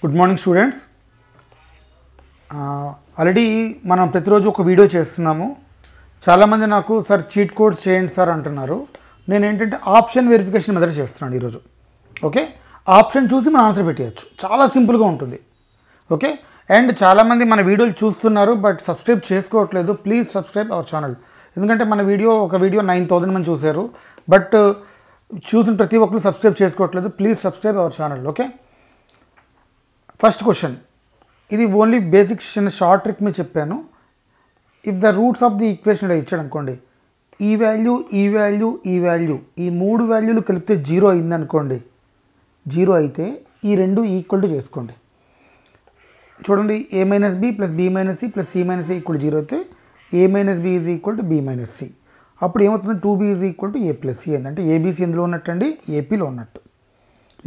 Good morning students. Already మనం ప్రతిరోజు ఒక వీడియో చేస్తున్నాము. చాలామంది నాకు సార్ చీట్ కోడ్స్ చేయండి సార్ అంటున్నారు. నేను ఏంటంటే ఆప్షన్ వెరిఫికేషన్ మెథడ్ చేస్తున్నాను ఈరోజు. ఓకే, ఆప్షన్ చూసి మనం ఆన్సర్ పెట్టేయచ్చు, చాలా సింపుల్గా ఉంటుంది. ఓకే, అండ్ చాలామంది మన వీడియోలు చూస్తున్నారు బట్ సబ్స్క్రైబ్ చేసుకోవట్లేదు. Please subscribe our channel. ఎందుకంటే మన ఒక వీడియో 9,000 మంది చూశారు, బట్ చూసిన ప్రతి ఒక్కరు సబ్స్క్రైబ్ చేసుకోవట్లేదు. Please subscribe our channel. Okay, first question, ఇది ఓన్లీ బేసిక్ షార్ట్ ట్రిక్ మీద చెప్పాను. If the roots of the equation ఇలా ఇచ్చాడు అనుకోండి, ఈ వాల్యూ ఈ వాల్యూ ఈ వాల్యూ ఈ మూడు వాల్యూలు కలిపితే 0 అయింది అనుకోండి. 0 అయితే ఈ రెండు ఈక్వల్ టు చేసుకోండి. చూడండి, a minus B plus B minus C plus C minus C equal 0 అయితే a minus B is equal to B minus C. అప్పుడు ఏమవుతుంది, 2b is equal to a plus C అంటే ఏబీసీ ఎందులో ఉన్నట్టు అండి, ఏపీలో ఉన్నట్టు.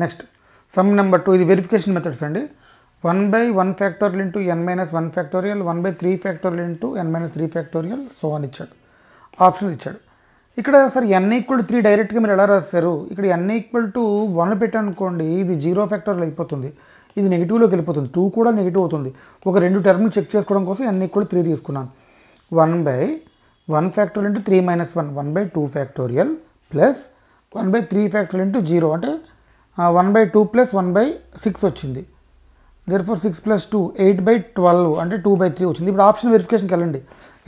నెక్స్ట్ సమ్ నెంబర్ 2, ఇది వెరిఫికేషన్ మెథడ్స్ అండి. 1/1 factorial into n minus 1 factorial, 1/3 factorial into n minus 3 factorial, so అని ఇచ్చాడు. ఆప్షన్స్ ఇచ్చాడు. ఇక్కడ సార్ n ఈక్వల్ టు 3 డైరెక్ట్గా మీరు ఎలా రాస్తారు, ఇక్కడ n ఈక్వల్ టు 1 పెట్టాను అనుకోండి, ఇది 0 ఫ్యాక్టోరియల్ అయిపోతుంది, ఇది నెగిటివ్లోకి వెళ్ళిపోతుంది, 2 కూడా నెగిటివ్ అవుతుంది. ఒక రెండు టర్మ్ని చెక్ చేసుకోవడం కోసం n ఈక్వల్ టు 3 తీసుకున్నాను. 1/1 factorial into 3 minus 1, 1/2 factorial plus 1/3 factorial into 0 అంటే 1/2 ప్లస్ 1/6 వచ్చింది. therefore 6 plus 2 8/12 అంటే 2/3 వచ్చింది. ఇప్పుడు ఆప్షన్ వెరిఫికేషన్కి వెళ్ళండి.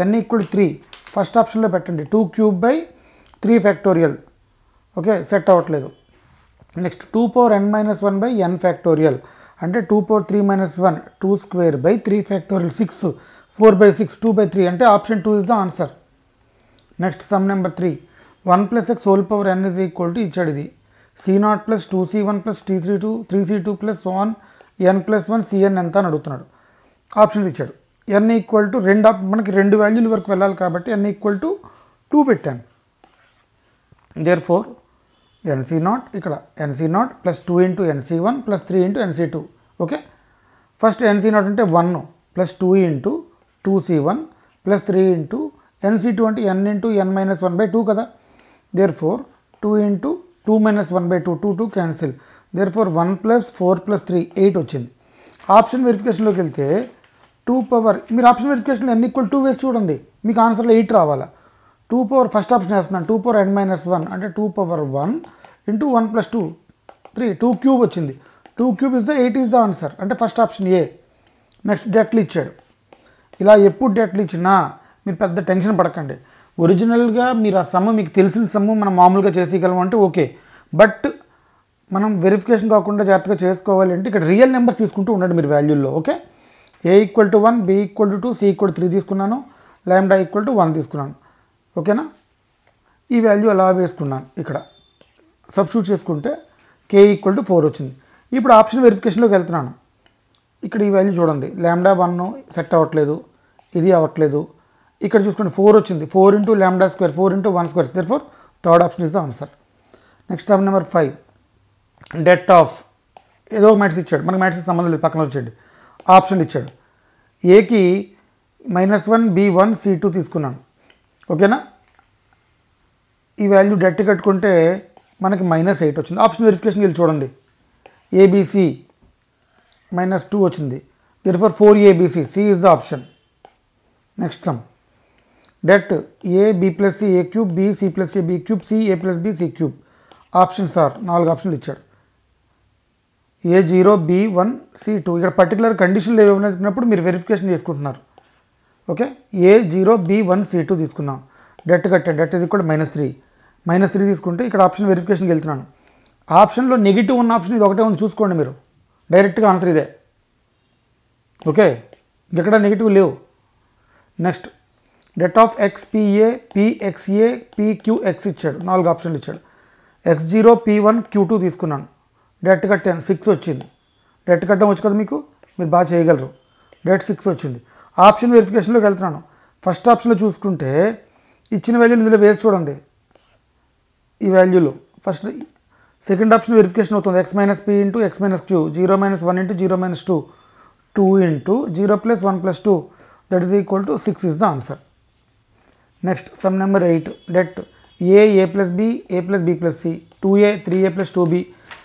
n ఈక్వల్ టు 3 ఫస్ట్ ఆప్షన్లో పెట్టండి. 2/3 ఫ్యాక్టోరియల్. ఓకే, సెట్ అవ్వట్లేదు. నెక్స్ట్ 2n-1/n ఫ్యాక్టోరియల్ అంటే 2/3-1 2/2/3 ఫ్యాక్టోరియల్ 6 4/6 2/3 అంటే option 2 is the answer. Next some number 3, 1 + x whole power n is equal to ఇచ్చాడు. ఇది c0 plus 2c1 plus 3c2 plus so on n+1 cn ఎంత అని అడుగుతున్నాడు. Options ఇచ్చాడు. n equal to మనకి రెండు వాల్యూల వరకు వెళ్ళాలి కాబట్టి n ఈక్వల్ టు 2 పెట్టాను. దేర్ఫోర్ nc0 ఇక్కడ nc0 plus 2 into nc1 plus 3 into nc2. Okay, first nc0 అంటే 1 plus 2 into 2c1 plus 3 into nc2 అంటే n ఇంటూ n-1/2 కదా. Therefore 2 into 2-1/2 2 cancel. Therefore 1 plus 4 plus 3 8 వచ్చింది. ఆప్షన్ వెరిఫికేషన్లోకి వెళ్తే 2 power, మీరు option వెరిఫికేషన్లో n equal 2 వేసి చూడండి, మీకు ఆన్సర్లో 8 రావాలా. 2 పవర్ ఫస్ట్ ఆప్షన్ వేస్తున్నాను, 2n-1 అంటే 2/1 ఇంటూ 1 ప్లస్ 2 3 2 క్యూబ్ వచ్చింది. 2 cube is the 8 is the answer అంటే ఫస్ట్ ఆప్షన్ ఏ. నెక్స్ట్ డెట్లు ఇచ్చాడు. ఇలా ఎప్పుడు డెట్లు ఇచ్చినా మీరు పెద్ద టెన్షన్ పడకండి. ఒరిజినల్గా మీరు ఆ సమ్ము మీకు తెలిసిన సమ్ము మనం మామూలుగా చేసేయగలం అంటే ఓకే, బట్ మనం వెరిఫికేషన్ కాకుండా జాగ్రత్తగా చేసుకోవాలి అంటే ఇక్కడ రియల్ నెంబర్స్ తీసుకుంటూ ఉండండి మీరు వాల్యూల్లో. Okay, a equal to 1, b equal to 2, c equal to 3 తీసుకున్నాను, లాంబ్డా ఈక్వల్ టు 1 తీసుకున్నాను. ఓకేనా, ఈ వాల్యూ అలా వేసుకున్నాను. ఇక్కడ సబ్స్టిట్యూట్ చేసుకుంటే k ఈక్వల్ టు 4 వచ్చింది. ఇప్పుడు ఆప్షన్ వెరిఫికేషన్లోకి వెళ్తున్నాను. ఇక్కడ ఈ వాల్యూ చూడండి, లాంబ్డా 1 సెట్ అవ్వట్లేదు, ఇది అవ్వట్లేదు. ఇక్కడ చూసుకోండి 4 వచ్చింది, 4 into lambda square 4 into 1 square. Therefore third option is the answer. Next some number 5, det of ఏదో ఒక మ్యాట్రిక్స్ ఇచ్చాడు, మనకి మ్యాట్రిక్స్ సంబంధం లేదు, పక్కన వచ్చేయండి. ఆప్షన్ ఇచ్చాడు. ఏకి -1 b1 c2 తీసుకున్నాను. ఓకేనా, ఈ వాల్యూ డెట్ కట్టుకుంటే మనకి -8 వచ్చింది. ఆప్షన్ వెరిఫికేషన్కి వెళ్ళి చూడండి, ఏబిసి -2 వచ్చింది. Therefore 4abc, C is the option. Next sum, det A B plus C A cube, B C plus A B cube, C A plus B C cube. Options are 4 ఆప్షన్లు ఇచ్చాడు. A0 B1 C2. ఇక్కడ particular కండిషన్లు ఏమైనా చెప్పినప్పుడు మీరు verification చేసుకుంటున్నారు. Okay, A0 B1 C2 తీసుకున్నాం. Debt కట్టండి, డెట్ ఇది కూడా -3 తీసుకుంటే ఇక్కడ ఆప్షన్ వెరిఫికేషన్కి వెళ్తున్నాను. ఆప్షన్లో నెగిటివ్ ఉన్న ఆప్షన్ ఇది ఒకటే ఉంది, చూసుకోండి మీరు. డైరెక్ట్గా ఆన్సర్ ఇదే. ఓకే, ఇంకెక్కడ నెగిటివ్ లేవు. Next det of XPA PXA PQX ఇచ్చాడు. 4 ఆప్షన్లు ఇచ్చాడు. X0 P1 Q2 తీసుకున్నాను. డెట్ కట్టాను, 6 వచ్చింది. డెట్ కట్టడం వచ్చు కదా మీకు, మీరు బాగా చేయగలరు. డెట్ 6 వచ్చింది. ఆప్షన్ వెరిఫికేషన్లోకి వెళ్తున్నాను. ఫస్ట్ ఆప్షన్లో చూసుకుంటే ఇచ్చిన వాల్యూలు ఇందులో వేసి చూడండి, ఈ వాల్యూలో ఫస్ట్ సెకండ్ ఆప్షన్ వెరిఫికేషన్ అవుతుంది. x-p into x-q 0-1 into 0-2 2 into 0 + 1 + 2 that is equal to 6 is the answer. Next some number 8, debt a plus b, a plus b plus c, 2a 3a plus 2b,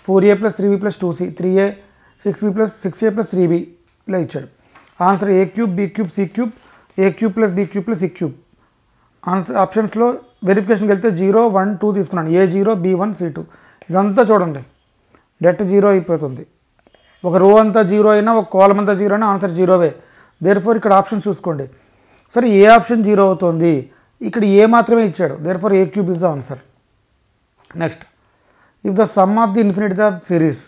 4a plus 3b plus 2c, 3a 6b plus 6a plus 3b ఇలా ఇచ్చాడు. Answer a cube b cube c cube a cube plus b cube plus c cube. Answer ఆప్షన్స్లో వెరిఫికేషన్కి వెళ్తే 0 1 2 తీసుకున్నాను, a0 b1 c2. ఇదంతా చూడండి debt 0 అయిపోతుంది. ఒక రో అంతా 0 అయినా ఒక కాలమ్ అంతా 0 అయినా ఆన్సర్ 0వే. దేర్ఫోర్ ఇక్కడ ఆప్షన్ చూసుకోండి. సరే ఏ ఆప్షన్ 0 అవుతుంది, ఇక్కడ ఏ మాత్రమే ఇచ్చాడు. Therefore a cube is the answer. Next, if the sum of the infinity of series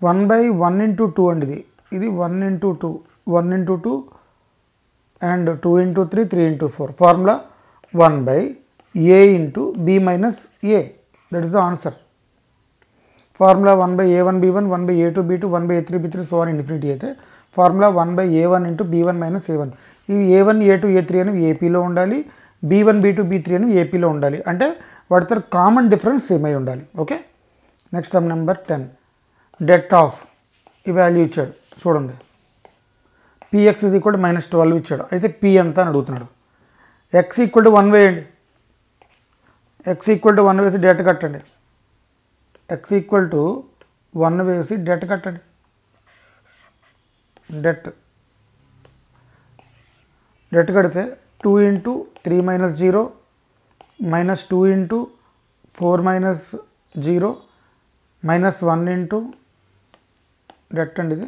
1/1 into 2 అండి. ఇది 1 into 2 1 into 2 and 2 into 3 3 into 4. Formula 1/a into b minus a. That is the answer. Formula 1/a1 b1 1/a2 b2 1/a3 b3 so on infinity అయితే formula 1/a1 into b1 minus a1. ఇవి a1 a2 a3 అనేవి ఏపీలో ఉండాలి, b1 b2 b3 అనేవి ఏపీలో ఉండాలి. అంటే వాటితో కామన్ డిఫరెన్స్ సేమ్ అయి ఉండాలి. Okay. Next some number 10. Det of ఈ వాల్యూ ఇచ్చాడు చూడండి. px is equal to -12 ఇచ్చాడు. అయితే p ఎంత అని అడుగుతున్నాడు. x ఈక్వల్ టు 1 వేయండి. x ఈక్వల్ టు 1 వేసి డెట్ కట్టండి. x ఈక్వల్ టు 1 వేసి డెట్ కట్టండి. డెట్ కడితే 2 into 3 minus 0 minus 2 into 4 minus 0 minus 1 into debt అండి ఇది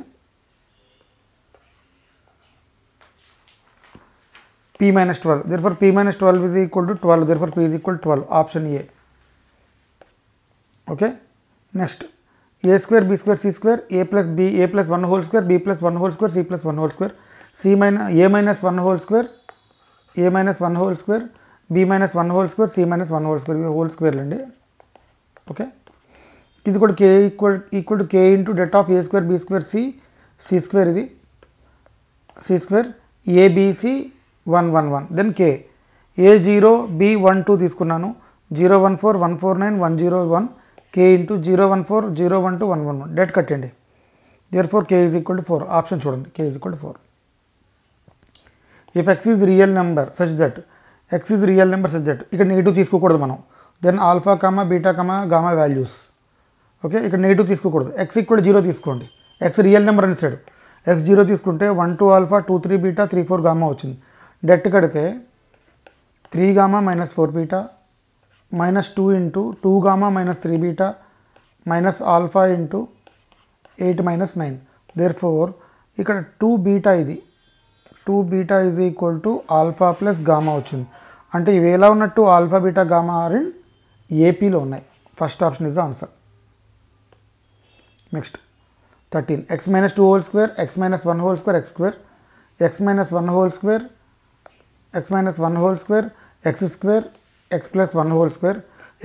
p minus 12. Therefore p minus 12 is equal to 12. Therefore p is equal to 12. Option A. Okay. Next, a square b square c square a plus 1 whole square b plus 1 whole square c plus 1 whole square a minus 1 whole square b minus 1 whole square c minus 1 whole square. Whole square అండి. Okay. ఇది కూడా k equal to k into det of a square b square c square ఇది c square abc 1 1 1. Then k a0 b12 తీసుకున్నాను 014 149 101 k ఇంటూ 014 012 111. Det కట్టండి. Therefore k is equal to 4. Option చూడండి, k is equal to 4. If x is real number such that ఇక్కడ negative తీసుకోకూడదు మనం. Then alpha comma beta comma gamma values. Okay. ఇక్కడ negative తీసుకోకూడదు. x equal 0 తీసుకోండి. x real number అని ఇచ్చాడు. x 0 తీసుకుంటే 1 2 ఆల్ఫా 2 3 బీటా 3 4 గామా వచ్చింది. డెట్ కడితే 3 gamma minus 4 beta minus 2 into 2 gamma minus 3 beta minus alpha into 8 minus 9. Therefore ఇక్కడ 2 beta ఇది 2 beta is equal to alpha plus gamma వచ్చింది. అంటే ఇవి ఎలా ఉన్నట్టు alpha beta gamma are in ఏపీలో ఉన్నాయి. First option is the answer. Next 13. x minus 2 whole square x minus 1 whole square x square x minus 1 whole square x minus 1 whole square x square x plus 1 whole square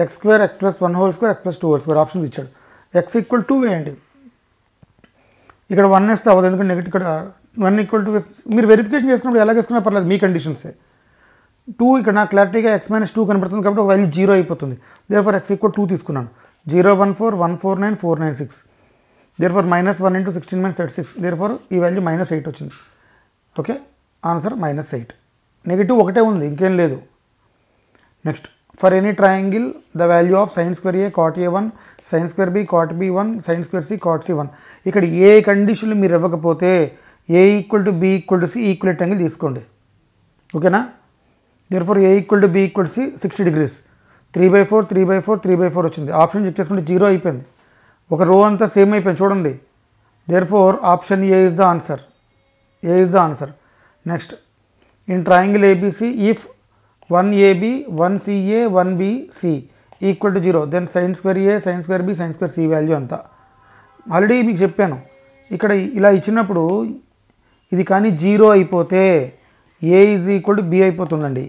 x square x plus 1 whole square x plus 2 whole square. Options ఇచ్చాడు. x equal 2 వేయండి. ఇక్కడ 1 వేస్తే అవ్వదు, ఎందుకంటే negative ఇక్కడ 1 equal 2 మీరు verification చేసుకున్నప్పుడు ఎలా వేసుకున్నా పర్లేదు, మీ కండిషన్సే. 2 ఇక్కడ నాకు క్లారిటీగా x minus 2 కనబడుతుంది కాబట్టి ఒక వాల్యూ 0 అయిపోతుంది. దేర్ఫోర్ x ఈక్వల్ 2 తీసుకున్నాను. 014 149 496. Therefore -1 into 16 minus 36. దేర్ఫోర్ ఈ వాల్యూ -8 వచ్చింది. ఓకే. ఆన్సర్ -8. నెగిటివ్ ఒకటే ఉంది, ఇంకేం లేదు. Next, for any triangle the value of sin square a cot a1 sin square b cot b1 sin square c cot c1. ఇక్కడ ఏ కండిషన్లు మీరు ఇవ్వకపోతే a equal to b equal to c equal triangle తీసుకోండి. ఓకేనా. Therefore a equal to b equal to c 60 degrees 3/4 3/4 3/4 వచ్చింది. Option check చేసుకుంటే 0 అయిపోయింది. ఒక రో అంతా సేమ్ అయిపోయింది చూడండి. Therefore option A is the answer. Next, in triangle ABC if 1ab 1ca 1bc equal to 0 then sin square a sin square b sin square c value అంతా already మీకు చెప్పాను. ఇక్కడ ఇలా ఇచ్చినప్పుడు ఇది కానీ 0 అయిపోతే a is equal to b అయిపోతుందండి.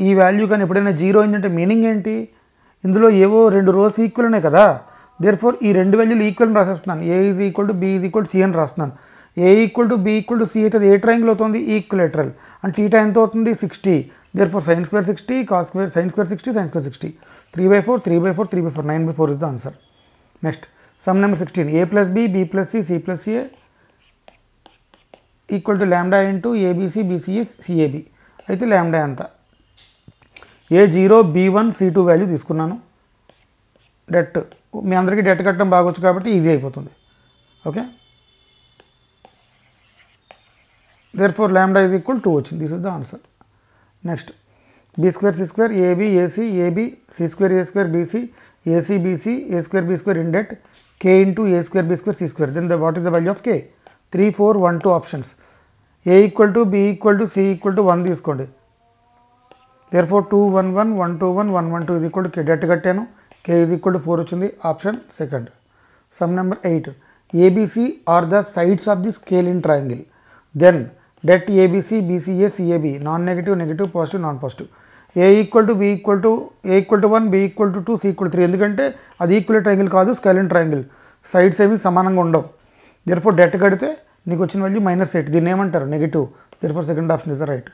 ఈ వాల్యూ కానీ ఎప్పుడైనా 0 అయిందంటే మీనింగ్ ఏంటి, ఇందులో ఏవో 2 రోస్ ఈక్వల్ ఉన్నాయి కదా. దేర్ఫోర్ ఈ 2 వాల్యూలు ఈక్వల్ రాసేస్తున్నాను. a is equal to b is equal to c అని రాస్తున్నాను. a equal to b equal to c అయితే ఏ ట్రయాంగిల్ అవుతుంది, ఈక్వలేటరల్. అండ్ థీటా ఎంత అవుతుంది 60. Therefore sin square 60 cos square sin square 60 sin square 60 3/4 3/4 3/4 9/4 is the answer. Next, sum number 16. a plus b b plus c c plus a equal to lambda into abc bc is cab. అయితే lambda ఎంత, a0 b1 c2 value తీసుకున్నాను. Debt మీ అందరికీ debt కట్టడం బాగొచ్చు కాబట్టి easy అయిపోతుంది. Okay. therefore lambda is equal to 2 వచ్చింది. This is the answer. Next, b square c square ab ac ab c square a square bc ac bc a square b square indet k into a square b square c square. Then what is the value of k? 3 4 1 2 options. a equal to b equal to c equal to 1 తీసుకోండి. therefore 2 1 1 1 2 1 1 1 2 is equal to k. Debt కట్టాను, k is equal to 4 వచ్చింది. Option second. Some number 8. abc are the sides of the scale in triangle. Then det abc bca cab non negative negative positive non positive. a equal to b equal to a equal to 1 b equal to 2 c equal to 3. ఎందుకంటే అది equal triangle కాదు, స్కేలిన్ triangle, sides ఏమి సమానంగా ఉండవు. therefore debt కడితే నీకు వచ్చిన value -8. దీన్ని ఏమంటారు? Negative. therefore second option is the right.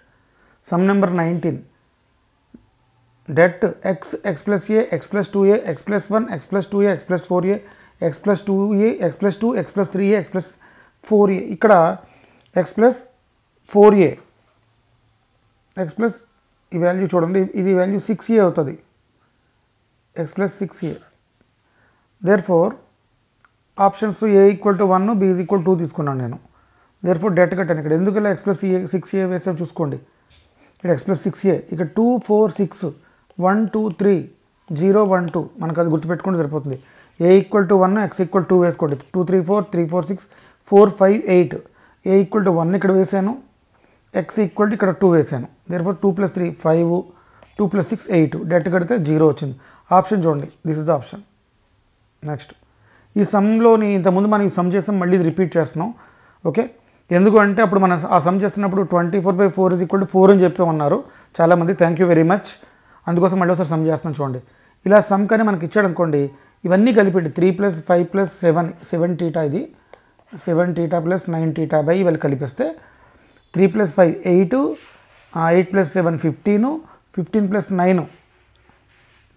Some number 19. det x x plus a x plus 2a x plus 1 x plus 2a x plus 4a x plus 2a x plus 2 x plus 3a x plus 4a. ఇక్కడ x plus 4a x plus ఈ value చూడండి, ఇది value 6a అవుతుంది, x plus 6a. therefore options a equal to 1 b is equal 2 తీసుకున్నాను నేను. therefore debt కట్టాను. ఇక్కడ ఎందుకు ఇలా x plus 6a వేసాం చూసుకోండి. ఇక్కడ x plus 6a, ఇక్కడ 2 4 6 1 2 3 0 1 2 మనకు అది గుర్తుపెట్టుకుంటే సరిపోతుంది. a equal to 1 x equal 2 వేసుకోండి. 2 3 4 3 4 6 4 5 8. a ఈక్వల్ టు 1 ఇక్కడ వేసాను, x ఈక్వల్ టు ఇక్కడ 2 వేసాను. therefore 2 plus 3 5 2 plus 6 8. డెట్ కడితే 0 వచ్చింది. ఆప్షన్ చూడండి, this is the option. Next, ఈ సమ్లోని ఇంతకుముందు మనం ఈ సమ్ చేసాం, మళ్ళీ ఇది రిపీట్ చేస్తున్నాం. ఓకే, ఎందుకు అంటే అప్పుడు మనం ఆ సమ్ చేస్తున్నప్పుడు 24/4 is equal to 4 అని చెప్పామన్నారు చాలామంది. Thank you very much. అందుకోసం మళ్ళీ ఒకసారి సమ్ చేస్తున్నాం చూడండి. ఇలా సమ్ కానీ మనకి ఇచ్చాడు అనుకోండి, ఇవన్నీ కలిపి 3 + 5 + 7 7 θ, ఇది 7 θ + 9 θ బై ఇవాళ కలిపిస్తే 3 + 5 8 8 + 7 15 15 + 9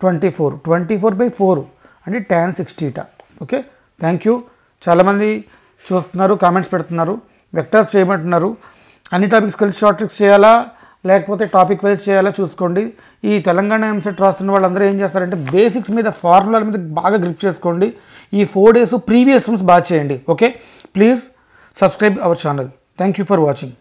24 24/4 అంటే tan 6θ. Okay, thank you. చాలామంది చూస్తున్నారు, కామెంట్స్ పెడుతున్నారు, వెక్టర్స్ చేయమంటున్నారు. అన్ని టాపిక్స్ కలిసి షార్ట్ ట్రిక్స్ చేయాలా లేకపోతే టాపిక్ వైజ్ చేయాలా చూసుకోండి. ఈ తెలంగాణ ఎంసెట్ రాస్తున్న వాళ్ళందరూ ఏం చేస్తారంటే బేసిక్స్ మీద, ఫార్ములాల మీద బాగా గ్రిప్ చేసుకోండి. ఈ 4 days ప్రీవియస్ సమ్స్ బాగా చేయండి. Okay, please subscribe our channel. Thank you for watching.